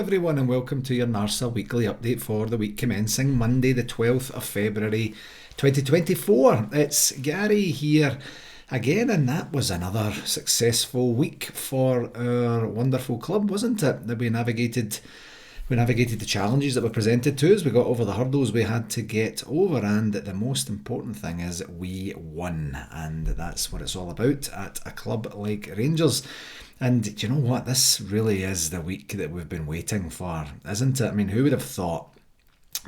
everyone, and welcome to your NARSA weekly update for the week commencing Monday the 12th of February 2024. It's Gary here again, and that was another successful week for our wonderful club, wasn't it? That we navigated the challenges that were presented to us. We got over the hurdles we had to get over, and the most important thing is we won, and that's what it's all about at a club like Rangers. And do you know what? This really is the week that we've been waiting for, isn't it? I mean, who would have thought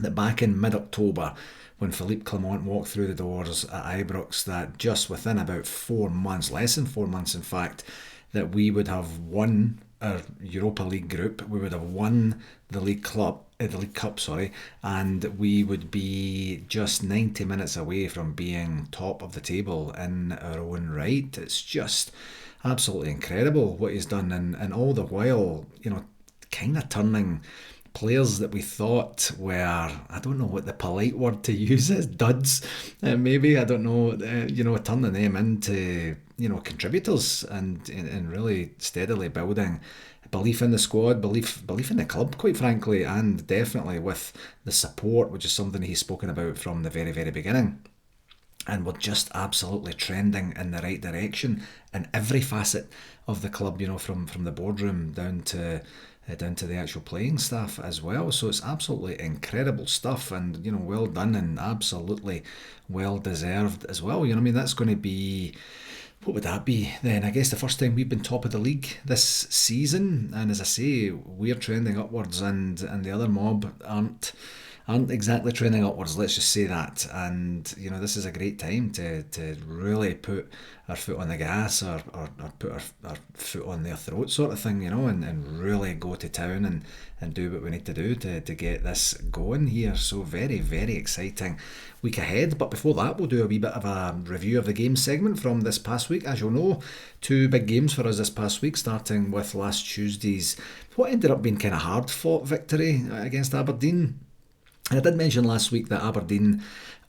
that back in mid-October, when Philippe Clement walked through the doors at Ibrox, that just within about 4 months, less than 4 months in fact, that we would have won our Europa League group, we would have won the League Cup, and we would be just 90 minutes away from being top of the table in our own right. It's just absolutely incredible what he's done, and all the while, kind of turning players that we thought were, I don't know what the polite word to use is, duds, maybe, I don't know, turning them into, contributors and really steadily building belief in the squad, belief in the club, quite frankly, and definitely with the support, which is something he's spoken about from the very, very beginning. And we're just absolutely trending in the right direction in every facet of the club, from the boardroom down to the actual playing staff as well. So it's absolutely incredible stuff, and well done, and absolutely well deserved as well. That's going to be, what would that be then? I guess the first time we've been top of the league this season, and as I say, we're trending upwards, and the other mob aren't exactly trending upwards, let's just say that. And this is a great time to really put our foot on the gas, or put our foot on their throat, sort of thing, and really go to town and do what we need to do to get this going here. So very, very exciting week ahead. But before that, we'll do a wee bit of a review of the game segment from this past week. As you'll know, 2 big games for us this past week, starting with last Tuesday's what ended up being kind of hard fought victory against Aberdeen. And I did mention last week that Aberdeen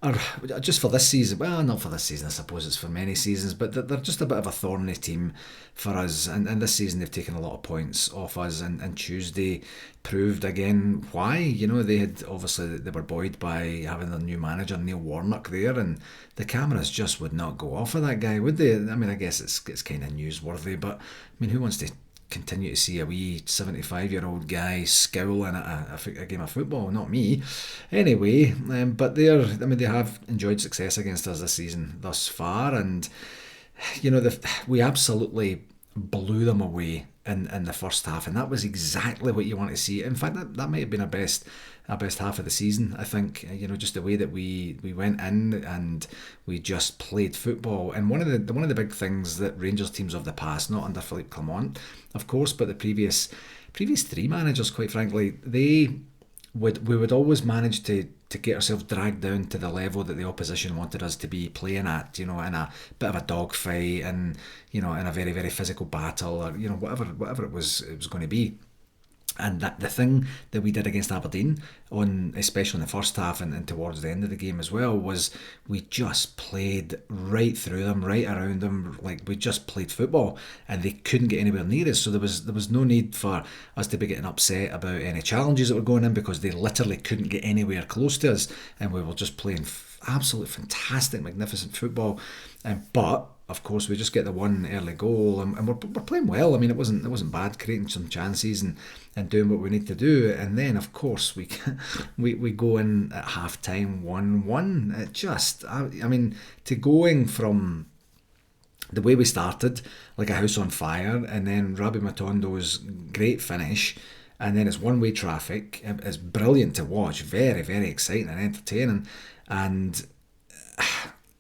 are, just for this season, well, not for this season, I suppose it's for many seasons, but they're just a bit of a thorny team for us. And this season they've taken a lot of points off us, and Tuesday proved again why. They had, obviously, they were buoyed by having their new manager, Neil Warnock, there, and the cameras just would not go off of that guy, would they? I mean, I guess it's kind of newsworthy, but I mean, who wants to continue to see a wee 75-year-old guy scowling at a game of football? Not me. Anyway, but they have enjoyed success against us this season thus far, and we absolutely blew them away in the first half, and that was exactly what you want to see. In fact, that might have been our best half of the season, I think. Just the way that we went in and we just played football. And one of the big things that Rangers teams of the past, not under Philippe Clement, of course, but the previous 3 managers, quite frankly, we would always manage to get ourselves dragged down to the level that the opposition wanted us to be playing at, in a bit of a dogfight, and in a very, very physical battle, or whatever it was going to be. And that the thing that we did against Aberdeen, especially in the first half and towards the end of the game as well, was we just played right through them, right around them, like we just played football, and they couldn't get anywhere near us. So there was no need for us to be getting upset about any challenges that were going in, because they literally couldn't get anywhere close to us, and we were just playing absolutely fantastic, magnificent football. But of course, we just get the one early goal, and we're playing well. I mean, it wasn't bad, creating some chances and doing what we need to do. And then, of course, we go in at half time 1-1. It just, I mean, to going from the way we started, like a house on fire, and then Rabbi Matondo's great finish, and then it's one-way traffic. It's brilliant to watch, very, very exciting and entertaining, and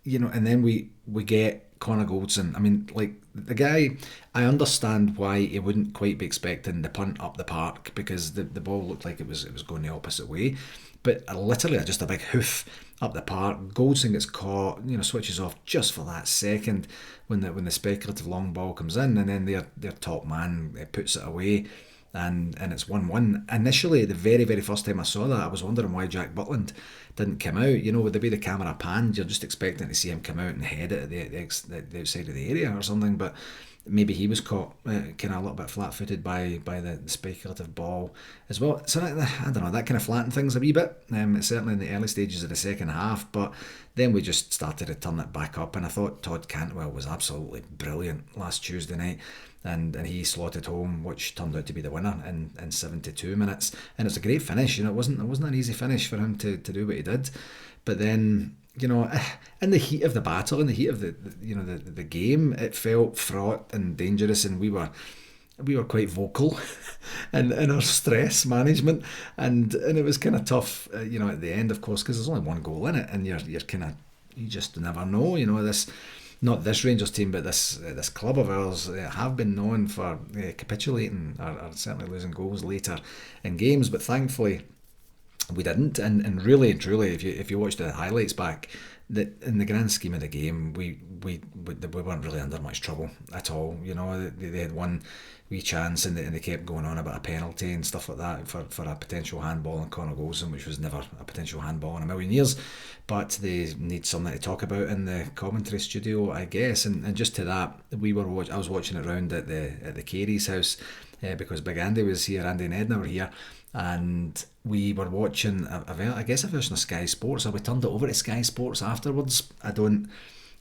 and then we get Connor Goldson. I mean, like, the guy, I understand why he wouldn't quite be expecting the punt up the park, because the ball looked like it was going the opposite way, but literally just a big hoof up the park. Goldson gets caught, switches off just for that second when the speculative long ball comes in, and then their top man puts it away. And it's 1-1. Initially, the very, very first time I saw that, I was wondering why Jack Butland didn't come out. With the way the camera panned, you're just expecting to see him come out and head it at the outside of the area or something. But maybe he was caught kind of a little bit flat-footed by the speculative ball as well. So I don't know, that kind of flattened things a wee bit, certainly in the early stages of the second half, but then we just started to turn it back up, and I thought Todd Cantwell was absolutely brilliant last Tuesday night, and he slotted home, which turned out to be the winner in 72 minutes, and it's a great finish. It wasn't an easy finish for him to do what he did, but then, in the heat of the battle, in the heat of the game, it felt fraught and dangerous, and we were quite vocal in our stress management, and it was kind of tough, at the end, of course, because there's only one goal in it, and you just never know. This, not this Rangers team, but this club of ours have been known for capitulating or certainly losing goals later in games, but thankfully we didn't, and really and truly, if you watch the highlights back, that in the grand scheme of the game, we weren't really under much trouble at all. They had one wee chance, and they kept going on about a penalty and stuff like that for a potential handball on Conor Golson, which was never a potential handball in a million years. But they need something to talk about in the commentary studio, I guess. And just to that, I was watching it round at the Carey's house because Big Andy was here, Andy and Edna were here, and we were watching a version of Sky Sports. We turned it over to Sky Sports afterwards. I don't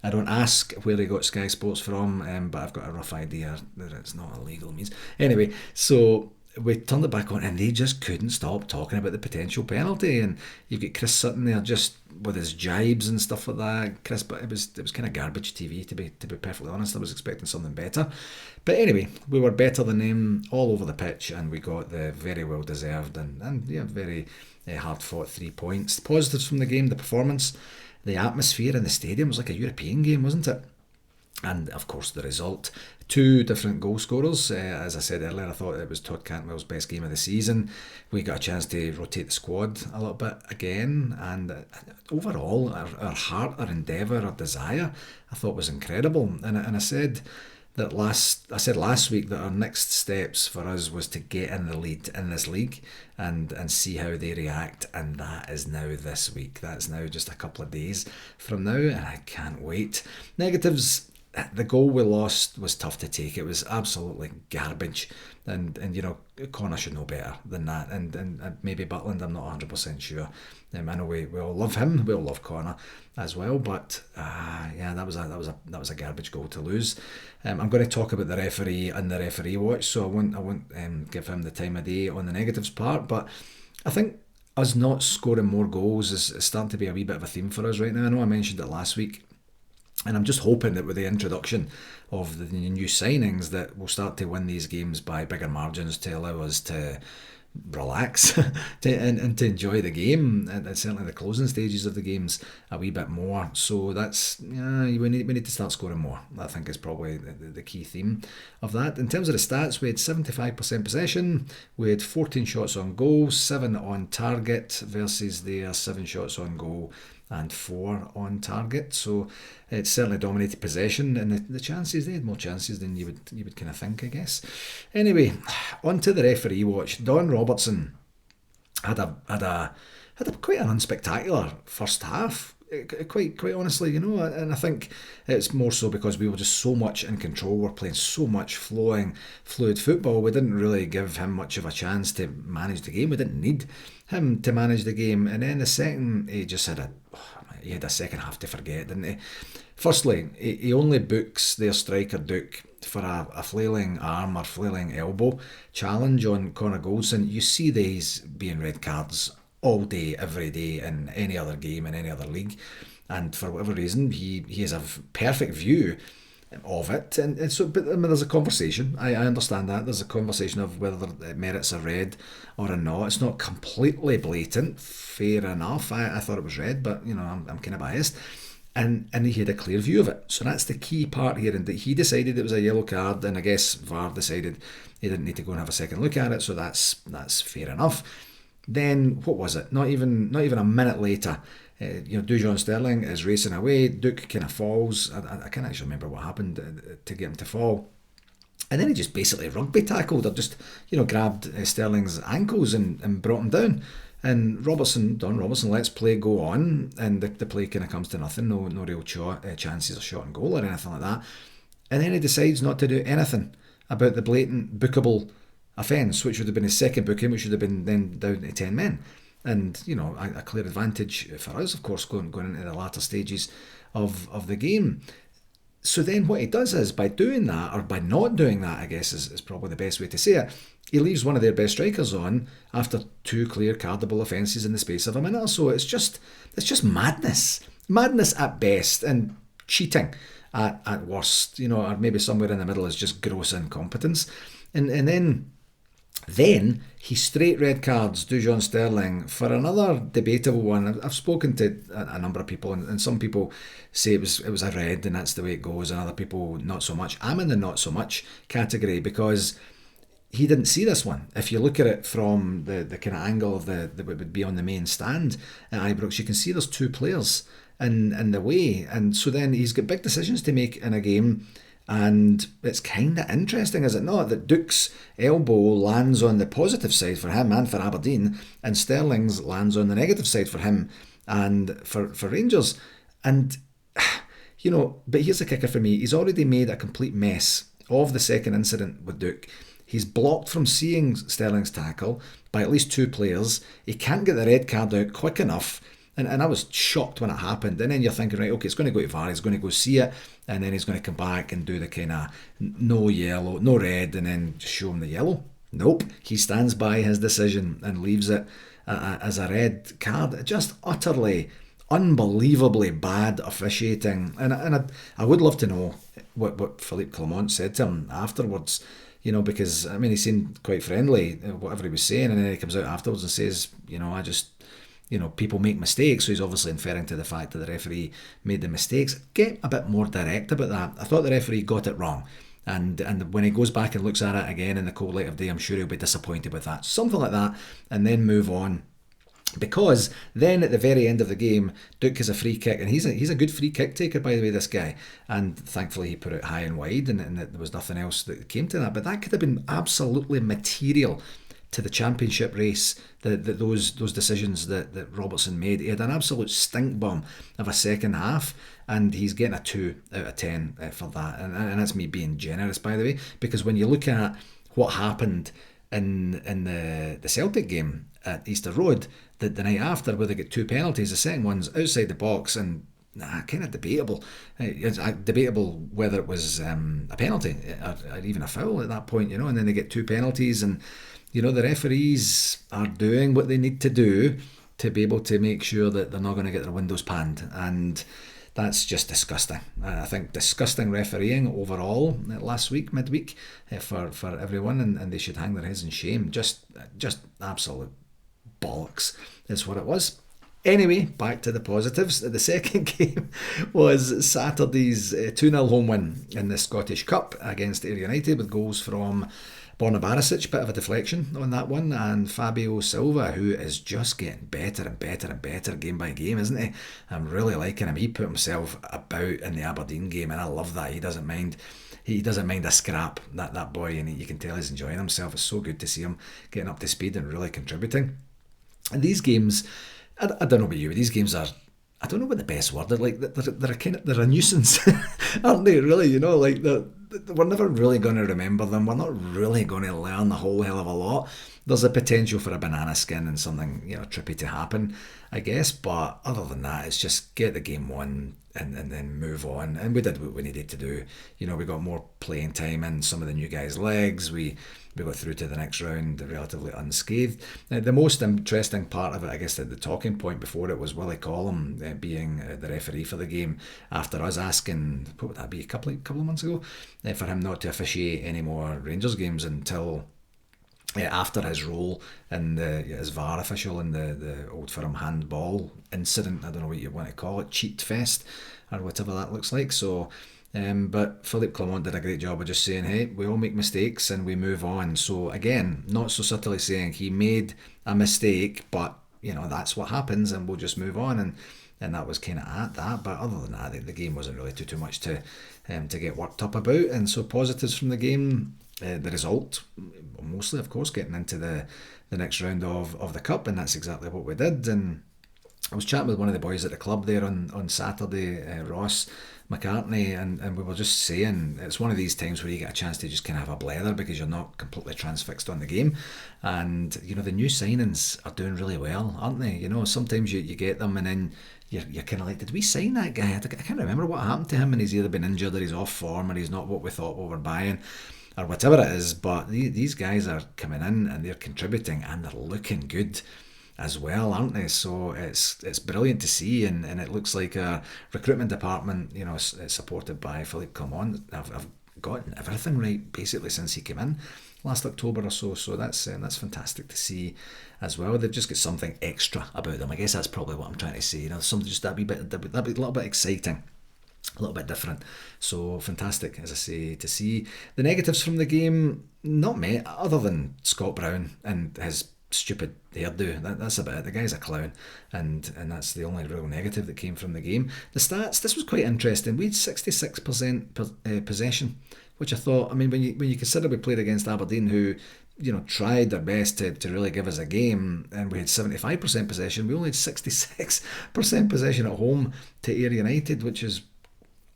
ask where they got Sky Sports from, but I've got a rough idea that it's not a legal means. Anyway, so we turned it back on, and they just couldn't stop talking about the potential penalty. And you've got Chris Sutton there just with his jibes and stuff like that. Chris, but it was kind of garbage TV, to be perfectly honest. I was expecting something better, but anyway, we were better than them all over the pitch, and we got the very well deserved and very hard fought 3 points. The positives from the game: the performance, the atmosphere in the stadium was like a European game, wasn't it? And of course the result. 2 different goal scorers. As I said earlier, I thought it was Todd Cantwell's best game of the season. We got a chance to rotate the squad a little bit again, and overall our heart, our endeavour, our desire, I thought was incredible. And I said last week that our next steps for us was to get in the lead in this league and see how they react, and that is now this week. That's now just a couple of days from now, and I can't wait. Negatives: the goal we lost was tough to take. It was absolutely garbage, and Connor should know better than that, and maybe Butland, I'm not 100% sure. I know we all love him, we all love Connor as well, but that was a garbage goal to lose. I'm going to talk about the referee and the referee watch, so I won't give him the time of day on the negatives part, but I think us not scoring more goals is starting to be a wee bit of a theme for us right now. I know I mentioned it last week, and I'm just hoping that with the introduction of the new signings that we'll start to win these games by bigger margins to allow us to relax and to enjoy the game, and certainly the closing stages of the games a wee bit more. So that's we need to start scoring more. I think is probably the key theme of that. In terms of the stats, we had 75% possession, we had 14 shots on goal, 7 on target versus their 7 shots on goal and 4 on target. So it certainly dominated possession, and the chances, they had more chances than you would kind of think, I guess. Anyway, on to the referee watch. Don Robertson had a quite an unspectacular first half. Quite honestly, and I think it's more so because we were just so much in control. We're playing so much fluid football. We didn't really give him much of a chance to manage the game. We didn't need him to manage the game. And then the second, he had a second half to forget, didn't he? Firstly, he only books their striker Duke for a flailing arm or flailing elbow challenge on Conor Golson. You see these being red cards all day, every day, in any other game, in any other league, and for whatever reason he has a perfect view of it, and so, but there's a conversation. I understand that there's a conversation of whether it merits a red or a not. It's not completely blatant, fair enough. I thought it was red, but I'm kind of biased, and he had a clear view of it. So that's the key part here, and that he decided it was a yellow card, and I guess VAR decided he didn't need to go and have a second look at it. So that's fair enough. Then what was it? Not even a minute later, Dujon Sterling is racing away. Duke kind of falls. I can't actually remember what happened to get him to fall. And then he just basically rugby tackled, or just grabbed Sterling's ankles and brought him down. And Don Robertson lets play go on, and the play kind of comes to nothing. No real chances of shot and goal or anything like that. and then he decides not to do anything about the blatant bookable offence, which would have been his second booking, which would have been then down to 10 men. And, a clear advantage for us, of course, going into the latter stages of the game. So then what he does is, by doing that, or by not doing that, I guess is probably the best way to say it, he leaves one of their best strikers on after 2 clear cardable offences in the space of a minute or so. It's just madness. Madness at best, and cheating at worst, or maybe somewhere in the middle is just gross incompetence. And then he straight red cards Dujon Sterling for another debatable one. I've spoken to a number of people, and some people say it was a red and that's the way it goes, and other people not so much. I'm in the not so much category because he didn't see this one. If you look at it from the kind of angle of that would be on the main stand at Ibrox, you can see there's 2 players in the way, and so then he's got big decisions to make in a game. And it's kind of interesting, is it not, that Duke's elbow lands on the positive side for him and for Aberdeen, and Sterling's lands on the negative side for him and for Rangers. And, but here's the kicker for me. He's already made a complete mess of the second incident with Duke. He's blocked from seeing Sterling's tackle by at least 2 players. He can't get the red card out quick enough. And I was shocked when it happened. And then you're thinking, right, okay, it's going to go to VAR, he's going to go see it, and then he's going to come back and do the kind of no yellow, no red, and then show him the yellow. Nope, he stands by his decision and leaves it as a red card. Just utterly, unbelievably bad officiating. And I would love to know what Philippe Clement said to him afterwards. Because, he seemed quite friendly, whatever he was saying, and then he comes out afterwards and says, people make mistakes, so he's obviously inferring to the fact that the referee made the mistakes. Get a bit more direct about that. I thought the referee got it wrong. And when he goes back and looks at it again in the cold light of day, I'm sure he'll be disappointed with that. Something like that, and then move on. Because then at the very end of the game, Duke has a free kick, and he's a good free kick taker, by the way, this guy. And thankfully he put it high and wide, and there was nothing else that came to that. But that could have been absolutely material to the championship race, those decisions that Robertson made. He had an absolute stink bomb of a second half, and he's getting a 2 out of 10 for that. And that's me being generous, by the way, because when you look at what happened in the Celtic game at Easter Road the night after, where they get 2 penalties, the second one's outside the box, and kind of debatable. It's debatable whether it was a penalty or even a foul at that point, and then they get 2 penalties, and the referees are doing what they need to do to be able to make sure that they're not going to get their windows panned, and that's just disgusting. I think disgusting refereeing overall last week, midweek, for everyone, and they should hang their heads in shame. Just absolute bollocks is what it was. Anyway, back to the positives. The second game was Saturday's 2-0 home win in the Scottish Cup against Ayr United, with goals from Borna Barisic, bit of a deflection on that one, and Fabio Silva, who is just getting better and better and better game by game, isn't he? I'm really liking him. He put himself about in the Aberdeen game, and I love that. He doesn't mind a scrap, that boy, and you can tell he's enjoying himself. It's so good to see him getting up to speed and really contributing. And these games, I don't know about you, these games are, I don't know what the best word, they're a nuisance, aren't they, really? We're never really going to remember them. We're not really going to learn a whole hell of a lot. There's a potential for a banana skin and something trippy to happen, I guess. But other than that, it's just get the game won and then move on. And we did what we needed to do. We got more playing time in some of the new guys' legs. We got through to the next round relatively unscathed. The most interesting part of it, I guess, the talking point before it was Willie Collum being the referee for the game, after us asking, what would that be, a couple of months ago, for him not to officiate any more Rangers games until after his role in as VAR official in the Old Firm handball incident. I don't know what you want to call it, cheat fest or whatever that looks like. So but Philippe Clement did a great job of just saying, hey, we all make mistakes and we move on. So again, not so subtly saying he made a mistake, but that's what happens and we'll just move on. And that was kind of at that. But other than that, the game wasn't really too much to get worked up about. And so positives from the game, the result, mostly, of course, getting into the next round of the Cup, and that's exactly what we did. And I was chatting with one of the boys at the club there on Saturday, Ross McCartney, and we were just saying it's one of these times where you get a chance to just kind of have a blether because you're not completely transfixed on the game. And, the new signings are doing really well, aren't they? Sometimes you get them and then you're kind of like, did we sign that guy? I can't remember what happened to him, and he's either been injured or he's off form or he's not what we thought we were buying or whatever it is. But these guys are coming in and they're contributing and they're looking good as well, aren't they? So it's brilliant to see, and it looks like a recruitment department, it's supported by Philippe Clement. I've gotten everything right basically since he came in last October or so. So that's fantastic to see as well. They've just got something extra about them. I guess that's probably what I'm trying to say. Something just that'd be a little bit exciting. A little bit different. So fantastic, as I say, to see. The negatives from the game, not many, other than Scott Brown and his stupid hairdo. That's about it. The guy's a clown, and that's the only real negative that came from the game. The stats, this was quite interesting. We had 66% possession, which I thought, when you consider we played against Aberdeen, who tried their best to really give us a game, and we had 75% possession. We only had 66% possession at home to Ayr United, which is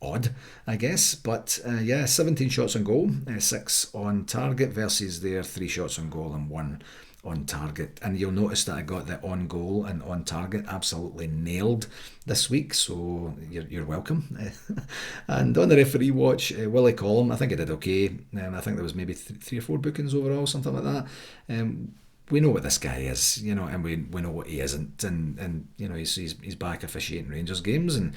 odd, I guess. But 17 shots on goal, 6 on target versus their 3 shots on goal and 1 on target. And you'll notice that I got the on goal and on target absolutely nailed this week, so you're welcome. And on the referee watch, Willie Collum, I think I did okay. I think there was maybe 3 or 4 bookings overall, something like that. We know what this guy is, and we know what he isn't, and he's back officiating Rangers games, and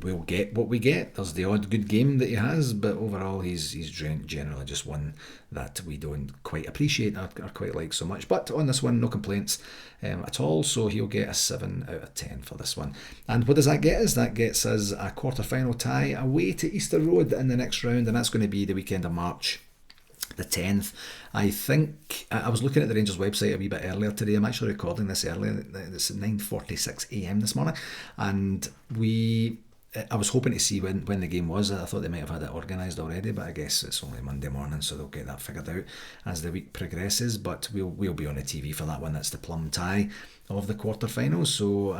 we'll get what we get. There's the odd good game that he has, but overall he's generally just one that we don't quite appreciate or quite like so much. But on this one, no complaints at all, so he'll get a 7 out of 10 for this one. And what does that get us? That gets us a quarter-final tie away to Easter Road in the next round, and that's going to be the weekend of March the 10th. I think I was looking at the Rangers website a wee bit earlier today. I'm actually recording this early. It's at 9:46am this morning, and I was hoping to see when the game was. I thought they might have had it organised already, but I guess it's only Monday morning, so they'll get that figured out as the week progresses. But we'll be on the TV for that one. That's the plum tie of the quarterfinals. So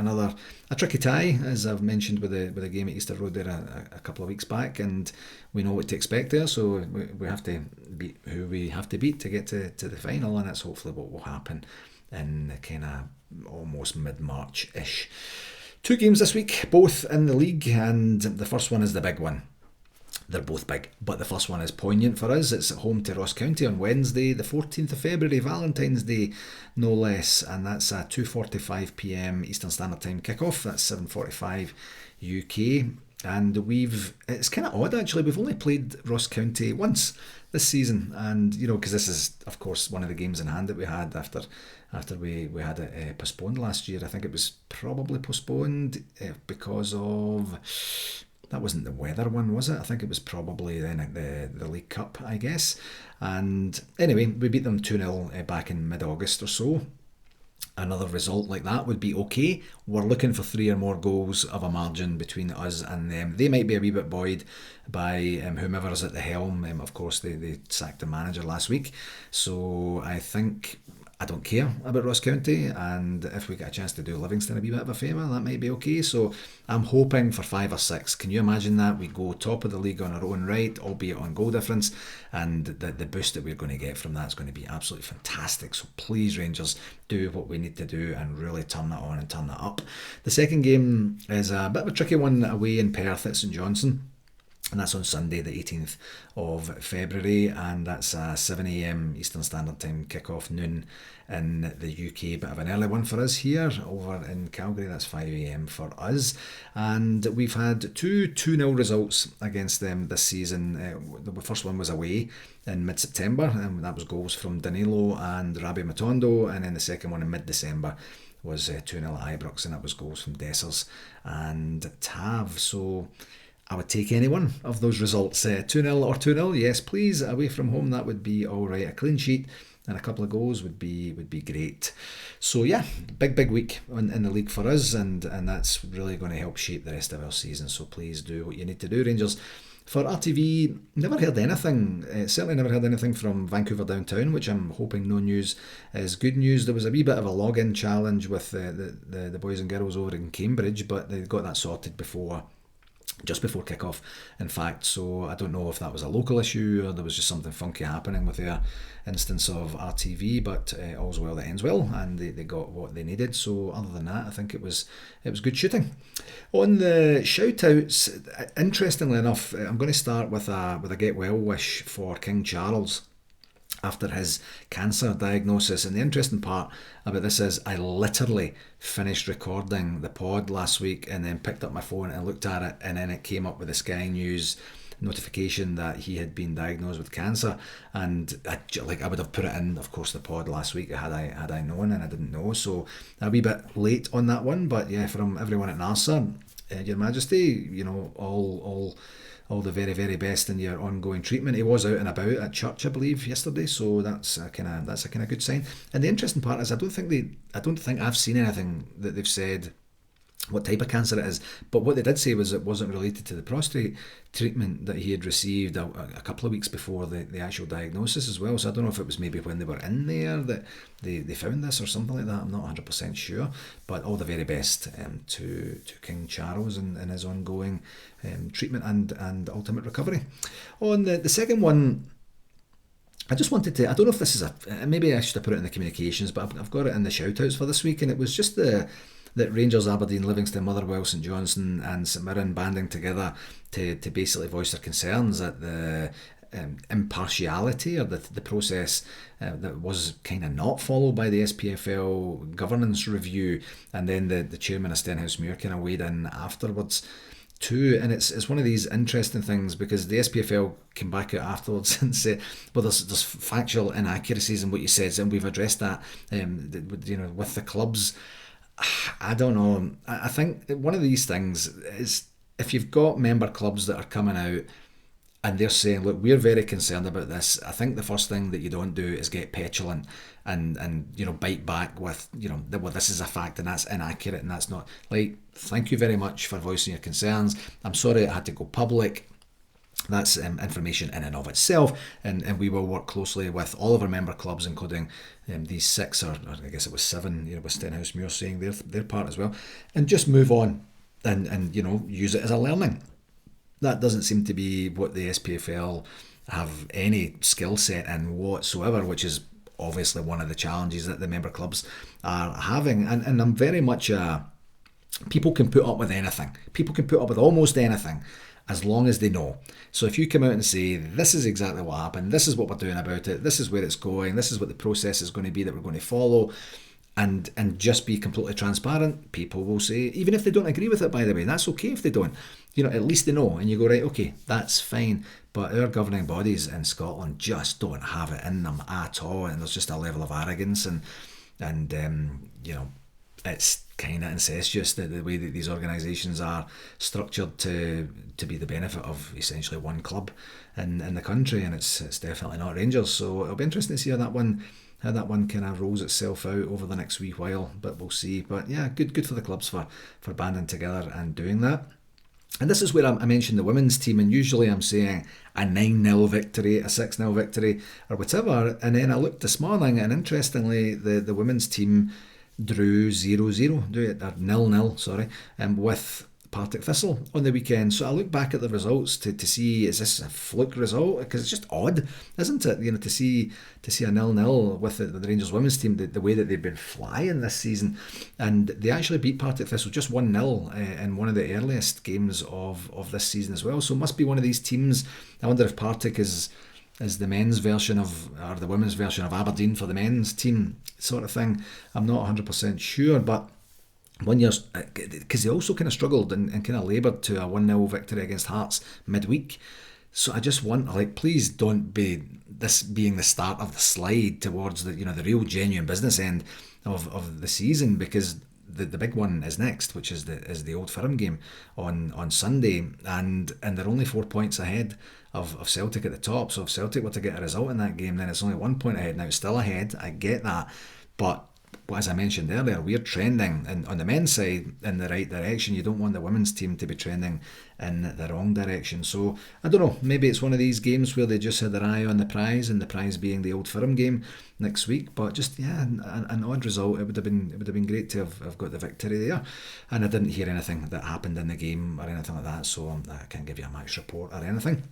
a tricky tie, as I've mentioned with the game at Easter Road there a couple of weeks back, and we know what to expect there. So we have to beat who we have to beat to get to the final, and that's hopefully what will happen in kind of almost mid-March-ish. 2 games this week, both in the league, and the first one is the big one. They're both big, but the first one is poignant for us. It's at home to Ross County on Wednesday, the 14th of February, Valentine's Day, no less, and that's a 2:45pm Eastern Standard Time kickoff. That's 7:45 UK. And it's kind of odd actually, we've only played Ross County once this season, and because this is of course one of the games in hand that we had after we had it postponed last year. I think it was probably postponed because of, that wasn't the weather one, was it? I think it was probably then at the League Cup, I guess. And anyway, we beat them 2-0 back in mid-August or so. Another result like that would be okay. We're looking for 3 or more goals of a margin between us and them. They might be a wee bit buoyed by whomever is at the helm. Of course, they sacked the manager last week. So I don't care about Ross County, and if we get a chance to do Livingston a wee bit of a favour, that might be okay. So I'm hoping for 5 or 6. Can you imagine that? We go top of the league on our own right, albeit on goal difference, and the boost that we're going to get from that is going to be absolutely fantastic. So please, Rangers, do what we need to do and really turn that on and turn that up. The second game is a bit of a tricky one away in Perth at St Johnstone. And that's on Sunday the 18th of February, and that's a 7am Eastern Standard Time kickoff, noon in the UK. Bit of an early one for us here over in Calgary. That's 5am for us, and we've had 2-0 results against them this season. The first one was away in mid-September, and that was goals from Danilo and Rabbi Matondo, and then the second one in mid-December was 2-0 at Ibrox, and that was goals from Dessers and Tav. So I would take any one of those results. 2-0 or 2-0, yes please, away from home, that would be alright. A clean sheet and a couple of goals would be great. So yeah, big week in the league for us, and that's really going to help shape the rest of our season. So please do what you need to do, Rangers. For RTV, never heard anything, certainly never heard anything from Vancouver Downtown, which I'm hoping no news is good news. There was a wee bit of a login challenge with the boys and girls over in Cambridge, but they got that sorted just before kick-off, in fact, so I don't know if that was a local issue or there was just something funky happening with their instance of RTV, but all's well that ends well, and they got what they needed. So other than that, I think it was good shooting. On the shout-outs, interestingly enough, I'm going to start with a get well wish for King Charles after his cancer diagnosis. And the interesting part about this is I literally finished recording the pod last week and then picked up my phone and looked at it, and then it came up with the Sky News notification that he had been diagnosed with cancer, and I would have put it in, of course, the pod last week had I known, and I didn't know, so a wee bit late on that one. But yeah, from everyone at NARSA, Your Majesty, all the very, very best in your ongoing treatment. He was out and about at church, I believe, yesterday, so that's a kind of good sign. And the interesting part is I don't think I've seen anything that they've said what type of cancer it is, but what they did say was it wasn't related to the prostate treatment that he had received a couple of weeks before the actual diagnosis as well. So I don't know if it was maybe when they were in there that they found this or something like that. I'm not 100% sure, but all the very best to King Charles and his ongoing treatment and ultimate recovery. On the second one, I just wanted to, I don't know if this is maybe I should have put it in the communications, but I've got it in the shout-outs for this week, and it was just that Rangers, Aberdeen, Livingston, Motherwell, St Johnstone and St Mirren banding together to basically voice their concerns at the impartiality or the process that was kind of not followed by the SPFL governance review, and then the chairman of Stenhousemuir kind of weighed in afterwards too. And it's one of these interesting things because the SPFL came back out afterwards and said, well, there's factual inaccuracies in what you said, and we've addressed that with the clubs. I don't know. I think one of these things is if you've got member clubs that are coming out and they're saying, look, we're very concerned about this, I think the first thing that you don't do is get petulant and bite back with, well, this is a fact and that's inaccurate and that's not. Like, thank you very much for voicing your concerns. I'm sorry it had to go public. That's information in and of itself, and we will work closely with all of our member clubs, including these 6 or I guess it was 7, with Stenhousemuir saying their part as well, and just move on and use it as a learning. That doesn't seem to be what the SPFL have any skill set in whatsoever, which is obviously one of the challenges that the member clubs are having. And I'm very much people can put up with anything. People can put up with almost anything, as long as they know. So if you come out and say, this is exactly what happened, this is what we're doing about it, this is where it's going, this is what the process is going to be that we're going to follow, and just be completely transparent, people will say, even if they don't agree with it, by the way, that's okay if they don't. At least they know, and you go, right, okay, that's fine. But our governing bodies in Scotland just don't have it in them at all, and there's just a level of arrogance and it's kind of incestuous the way that these organisations are structured to be the benefit of essentially one club in the country, and it's definitely not Rangers. So it'll be interesting to see how that one kind of rolls itself out over the next wee while, but we'll see. But yeah, good for the clubs for banding together and doing that. And this is where I mentioned the women's team, and usually I'm saying a 9-0 victory, a 6-0 victory, or whatever. And then I looked this morning, and interestingly, the women's team drew 0-0, 0-0, with Partick Thistle on the weekend. So I look back at the results to see, is this a fluke result? Because it's just odd, isn't it? To see a 0-0 with the Rangers women's team, the way that they've been flying this season, and they actually beat Partick Thistle just 1-0 in one of the earliest games of this season as well. So it must be one of these teams. I wonder if Partick is the men's version of, or the women's version of Aberdeen for the men's team, sort of thing. I'm not 100% sure, but 1 year, because they also kind of struggled and kind of laboured to a 1-0 victory against Hearts midweek. So I just want, please don't be this being the start of the slide towards the real genuine business end of the season, because the big one is next, which is the Old Firm game on Sunday, and they're only 4 points ahead of Celtic at the top. So if Celtic were to get a result in that game, then it's only 1 point ahead. Now it's still ahead, I get that, but But as I mentioned earlier, we're trending on the men's side in the right direction. You don't want the women's team to be trending in the wrong direction. So I don't know, maybe it's one of these games where they just had their eye on the prize, and the prize being the Old Firm game next week. But just an odd result. It would have been great to have got the victory there. And I didn't hear anything that happened in the game or anything like that, so I can't give you a match report or anything.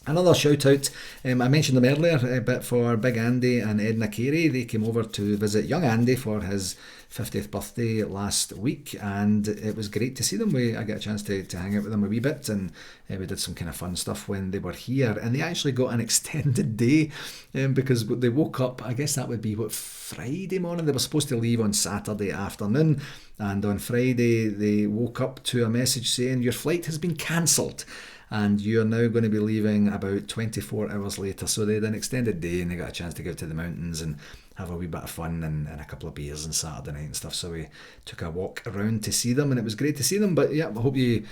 Another shout out, I mentioned them earlier, but for Big Andy and Edna Carey, they came over to visit young Andy for his 50th birthday last week, and it was great to see them. I got a chance to hang out with them a wee bit, and we did some kind of fun stuff when they were here, and they actually got an extended day because they woke up, I guess that would be Friday morning. They were supposed to leave on Saturday afternoon, and on Friday they woke up to a message saying your flight has been cancelled and you're now going to be leaving about 24 hours later. So they had an extended day and they got a chance to go to the mountains and have a wee bit of fun and a couple of beers on Saturday night and stuff. So we took a walk around to see them, and it was great to see them. But yeah, I hope you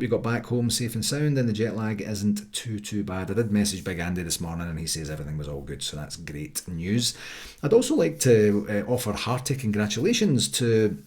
got back home safe and sound, and the jet lag isn't too bad. I did message Big Andy this morning and he says everything was all good, so that's great news. I'd also like to offer hearty congratulations to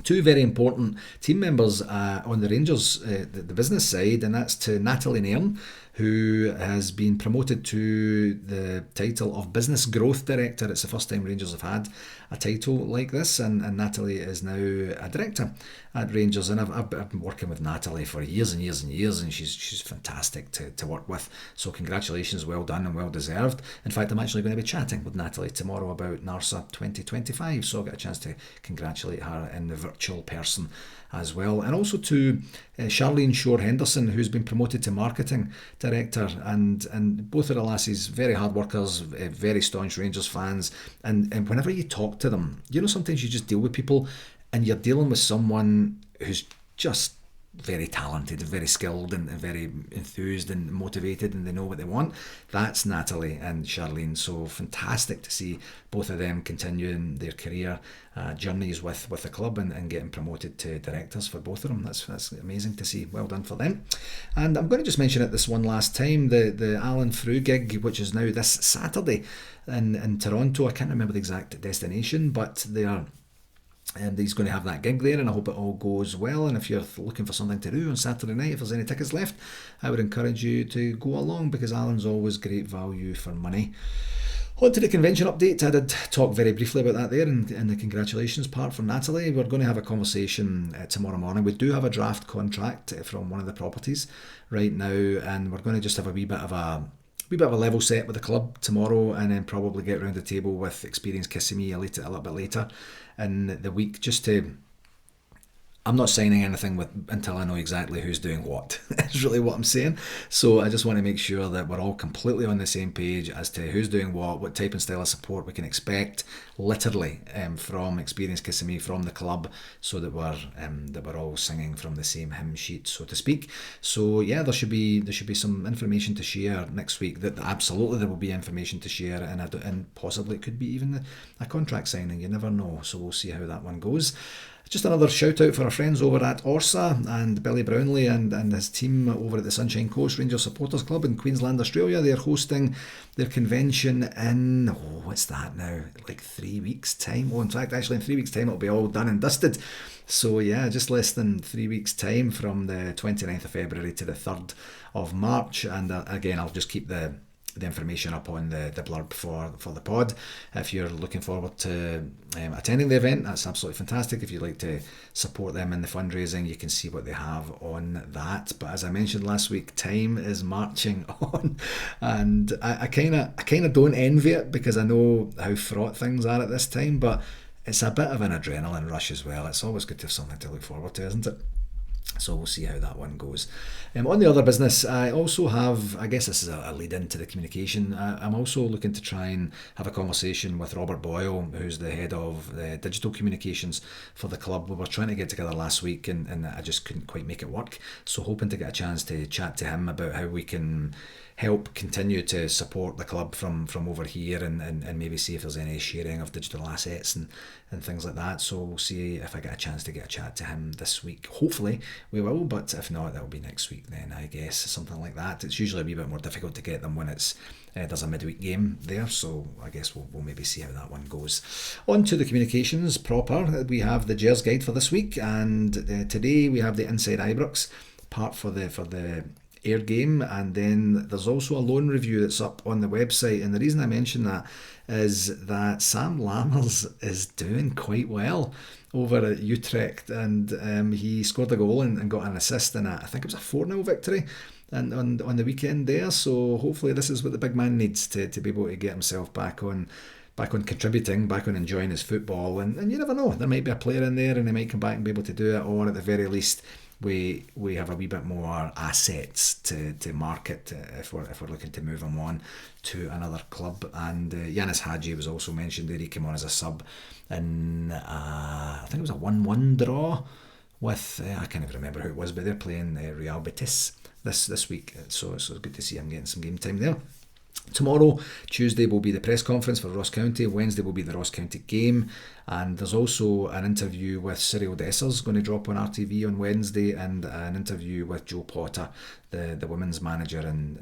two very important team members on the Rangers, the business side, and that's to Natalie Nairn, who has been promoted to the title of Business Growth Director. It's the first time Rangers have had a title like this, and Natalie is now a director at Rangers, and I've been working with Natalie for years and years and years, and she's fantastic to work with. So congratulations, well done and well deserved. In fact, I'm actually going to be chatting with Natalie tomorrow about NARSA 2025, so I'll get a chance to congratulate her in the virtual person as well. And also to Charlene Shore Henderson, who's been promoted to marketing director, and both of the lassies very hard workers, very staunch Rangers fans, and whenever you talk to them, sometimes you just deal with people and you're dealing with someone who's just very talented, very skilled and very enthused and motivated, and they know what they want. That's Natalie and Charlene. So fantastic to see both of them continuing their career journeys with the club and getting promoted to directors for both of them. That's amazing to see. Well done for them. And I'm going to just mention it this one last time, the Alan Frew gig, which is now this Saturday in Toronto. I can't remember the exact destination, but they are. And he's going to have that gig there, and I hope it all goes well. And if you're looking for something to do on Saturday night, if there's any tickets left, I would encourage you to go along, because Alan's always great value for money. On to the convention update. I did talk very briefly about that there in the congratulations part from Natalie. We're going to have a conversation tomorrow morning. We do have a draft contract from one of the properties right now, and we're going to just have a wee bit of a level set with the club tomorrow, and then probably get around the table with Experience Kissimmee a little bit later in the week, just to... I'm not signing anything until I know exactly who's doing what. That's really what I'm saying. So I just want to make sure that we're all completely on the same page as to who's doing what type and style of support we can expect, literally, from Experience Kissimmee, from the club, so that we're all singing from the same hymn sheet, so to speak. So yeah, there should be some information to share next week. That absolutely there will be information to share, and possibly it could be even a contract signing. You never know. So we'll see how that one goes. Just another shout out for our friends over at RSEA and Billy Brownlee and his team over at the Sunshine Coast Rangers Supporters Club in Queensland, Australia. They're hosting their convention in, what's that now, like 3 weeks time. In fact, actually in 3 weeks time it'll be all done and dusted. So yeah, just less than 3 weeks time, from the 29th of February to the 3rd of March. And again, I'll just keep the information up on the blurb for the pod. If you're looking forward to attending the event, that's absolutely fantastic. If you'd like to support them in the fundraising, you can see what they have on that. But as I mentioned last week, time is marching on, and I kind of don't envy it, because I know how fraught things are at this time, but it's a bit of an adrenaline rush as well. It's always good to have something to look forward to, isn't it? So we'll see how that one goes. On the other business, I also have, I guess this is a lead into the communication, I'm also looking to try and have a conversation with Robert Boyle, who's the head of the digital communications for the club. We were trying to get together last week and I just couldn't quite make it work. So hoping to get a chance to chat to him about how we can help continue to support the club from over here, and maybe see if there's any sharing of digital assets and things like that. So we'll see if I get a chance to get a chat to him this week. Hopefully we will, but if not, that'll be next week then, I guess, something like that. It's usually a wee bit more difficult to get them when it's there's a midweek game there, so I guess we'll maybe see how that one goes. On to the communications proper. We have the Gers guide for this week, and today we have the Inside Ibrox part for the Air game, and then there's also a loan review that's up on the website. And the reason I mention that is that Sam Lammers is doing quite well over at Utrecht, and he scored a goal and got an assist in I think it was a 4-0 victory and on the weekend there. So hopefully this is what the big man needs to be able to get himself back on contributing, back on enjoying his football, and you never know, there might be a player in there and he might come back and be able to do it, or at the very least we have a wee bit more assets to market if we're looking to move him on to another club. And Yanis Hadji was also mentioned there. He came on as a sub in I think it was a 1-1 draw with I can't even remember who it was, but they're playing Real Betis this week, so it's good to see him getting some game time there. Tomorrow, Tuesday, will be the press conference for Ross County. Wednesday will be the Ross County game, and there's also an interview with Cyril Dessers going to drop on RTV on Wednesday, and an interview with Joe Potter, the women's manager, in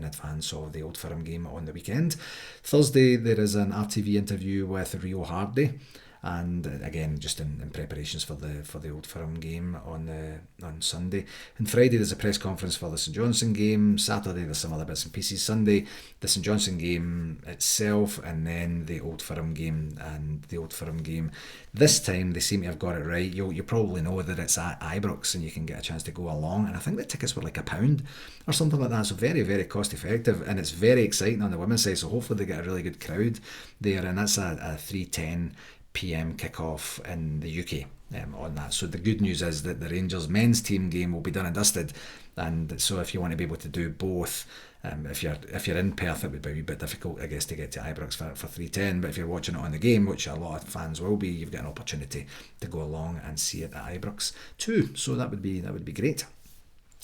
advance of the Old Firm game on the weekend. Thursday there is an RTV interview with Rio Hardy, and again just in preparations for the Old Firm game on Sunday. And Friday there's a press conference for the St Johnstone game. Saturday there's some other bits and pieces. Sunday the St Johnstone game itself, and then the Old Firm game. And the Old Firm game this time they seem to have got it right. You probably know that it's at Ibrox and you can get a chance to go along, and I think the tickets were like £1 or something like that, so very, very cost effective, and it's very exciting on the women's side, so hopefully they get a really good crowd there. And that's a 3:10 PM kickoff in the UK on that. So the good news is that the Rangers men's team game will be done and dusted, and so if you want to be able to do both, if you're in Perth, it would be a bit difficult, I guess, to get to Ibrox for 3:10, but if you're watching it on the game, which a lot of fans will be, you've got an opportunity to go along and see it at Ibrox too, so that would be great.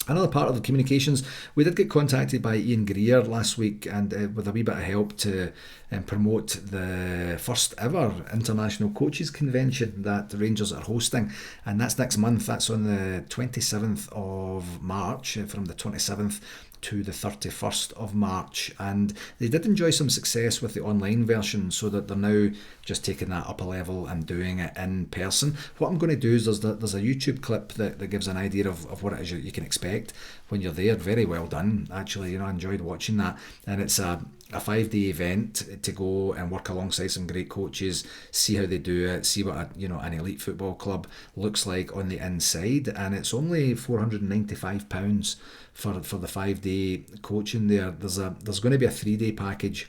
Another part of the communications, we did get contacted by Ian Greer last week, and with a wee bit of help to promote the first ever International Coaches Convention that the Rangers are hosting, and that's next month. That's on the 27th of March, from the 27th to the 31st of March, and they did enjoy some success with the online version, so that they're now just taking that up a level and doing it in person. What I'm going to do is there's a YouTube clip that gives an idea of what it is you can expect when you're there. Very well done, actually. I enjoyed watching that, and it's a 5-day event to go and work alongside some great coaches, see how they do it, see what an elite football club looks like on the inside, and it's only £495 for the 5-day coaching there. There's going to be a 3-day package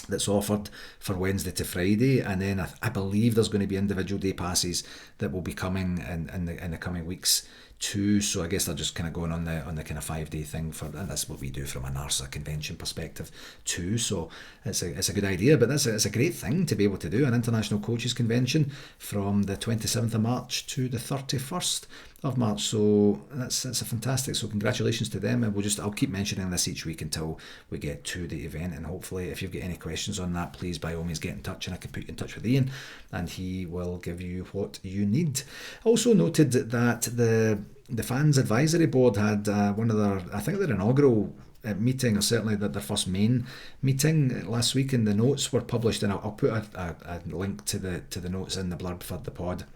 that's offered for Wednesday to Friday, and then I believe there's going to be individual day passes that will be coming in the coming weeks too. So I guess they're just kind of going on the kind of 5-day thing and that's what we do from a NARSA convention perspective too. So it's a good idea, but it's a great thing to be able to do an international coaches convention from the 27th of March to the 31st of March. So that's a fantastic. So congratulations to them, and I'll keep mentioning this each week until we get to the event. And hopefully, if you've got any questions on that, please by all means get in touch, and I can put you in touch with Ian, and he will give you what you need. Also noted that the Fans Advisory Board had one of their inaugural meeting, or certainly their first main meeting last week, and the notes were published, and I'll put a link to the notes in the blurb for the pod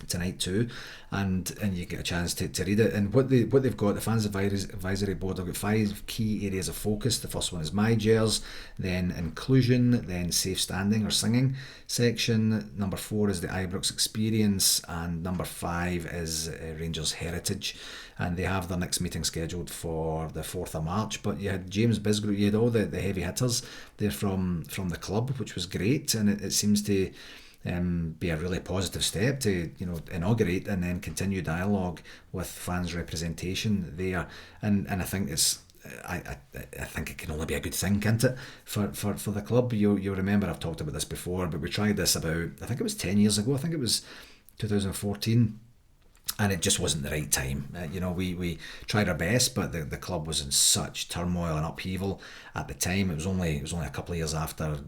tonight too, and you get a chance to read it. And what they've got, the Fans Advisory Board, they've got 5 key areas of focus. The first one is My Gers, then inclusion, then safe standing or singing section. Number 4 is the Ibrox experience, and number 5 is Rangers heritage. And they have their next meeting scheduled for the 4th of March. But you had James Bisgrove, you had all the heavy hitters there from the club, which was great, and it seems to be a really positive step to inaugurate and then continue dialogue with fans representation there, and I think I think it can only be a good thing, can't it, for the club. You'll remember I've talked about this before, but we tried this about, I think it was 10 years ago, I think it was 2014, and it just wasn't the right time. We tried our best, but the club was in such turmoil and upheaval at the time. It was only a couple of years after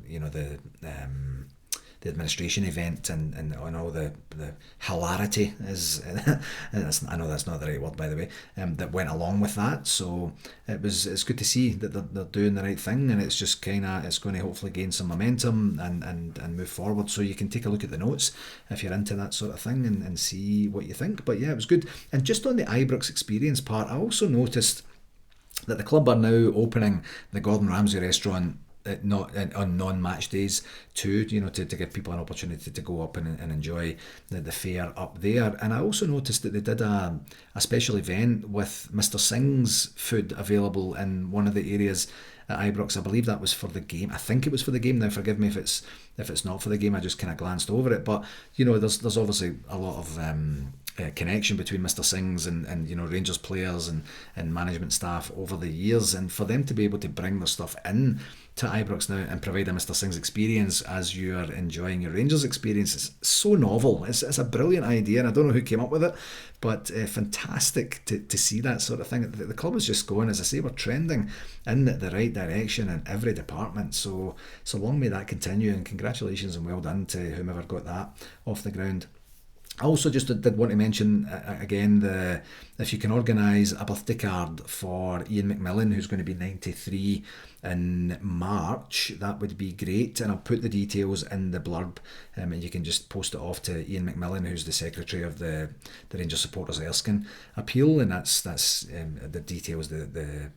the administration event and all the hilarity is I know that's not the right word, by the way, that went along with that. So it's good to see that they're doing the right thing, and it's just it's going to hopefully gain some momentum and move forward. So you can take a look at the notes if you're into that sort of thing and see what you think. But yeah, it was good. And just on the Ibrox experience part, I also noticed that the club are now opening the Gordon Ramsay restaurant not on non-match days too, to give people an opportunity to go up and enjoy the fare up there. And I also noticed that they did a special event with Mr. Singh's food available in one of the areas at Ibrox. I believe that was for the game. I think it was for the game. Now forgive me if it's not for the game. I just kind of glanced over it. But there's obviously a lot of connection between Mr. Singh's and Rangers players and management staff over the years, and for them to be able to bring their stuff in to Ibrox now and provide a Mr. Singh's experience as you're enjoying your Rangers experience is so novel. It's a brilliant idea, and I don't know who came up with it, but fantastic to see that sort of thing. The club is just going, as I say, we're trending in the right direction in every department, so long may that continue, and congratulations and well done to whomever got that off the ground. I also just did want to mention again if you can organise a birthday card for Ian McMillan, who's going to be 93 in March, that would be great. And I'll put the details in the blurb, and you can just post it off to Ian McMillan, who's the secretary of the Rangers Supporters Erskine Appeal, and that's the details. The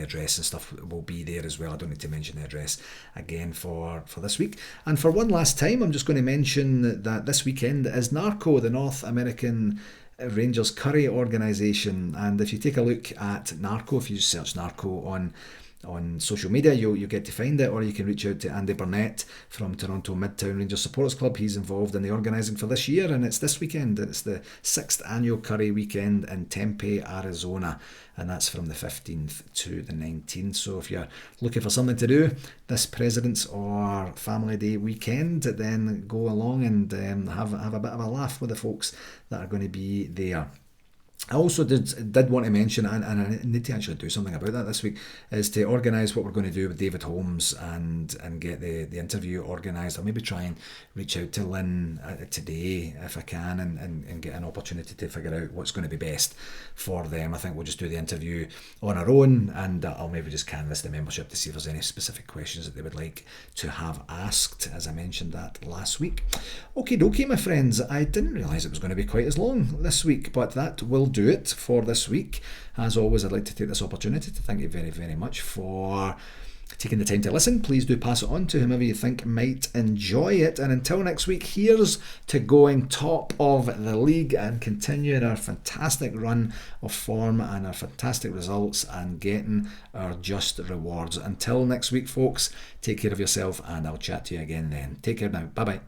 address and stuff will be there as well. I don't need to mention the address again for this week. And for one last time, I'm just going to mention that this weekend is NARCO, the North American Rangers Curry organisation. And if you take a look at NARCO, if you search NARCO on social media, you'll get to find it, or you can reach out to Andy Burnett from Toronto Midtown Rangers Supporters Club. He's involved in the organising for this year, and it's this weekend. It's the 6th annual Curry Weekend in Tempe, Arizona, and that's from the 15th to the 19th. So if you're looking for something to do this President's or Family Day weekend, then go along and have a bit of a laugh with the folks that are going to be there. I also did want to mention, and I need to actually do something about that this week, is to organise what we're going to do with David Holmes and get the interview organised. I'll maybe try and reach out to Lynn today if I can and get an opportunity to figure out what's going to be best for them. I think we'll just do the interview on our own, and I'll maybe just canvass the membership to see if there's any specific questions that they would like to have asked, as I mentioned that last week. Okie dokie, my friends. I didn't realise it was going to be quite as long this week, but that will do it for this week. As always, I'd like to take this opportunity to thank you very, very much for taking the time to listen. Please do pass it on to whomever you think might enjoy it. And until next week, here's to going top of the league and continuing our fantastic run of form and our fantastic results and getting our just rewards. Until next week, folks, take care of yourself, and I'll chat to you again then. Take care now. Bye-bye.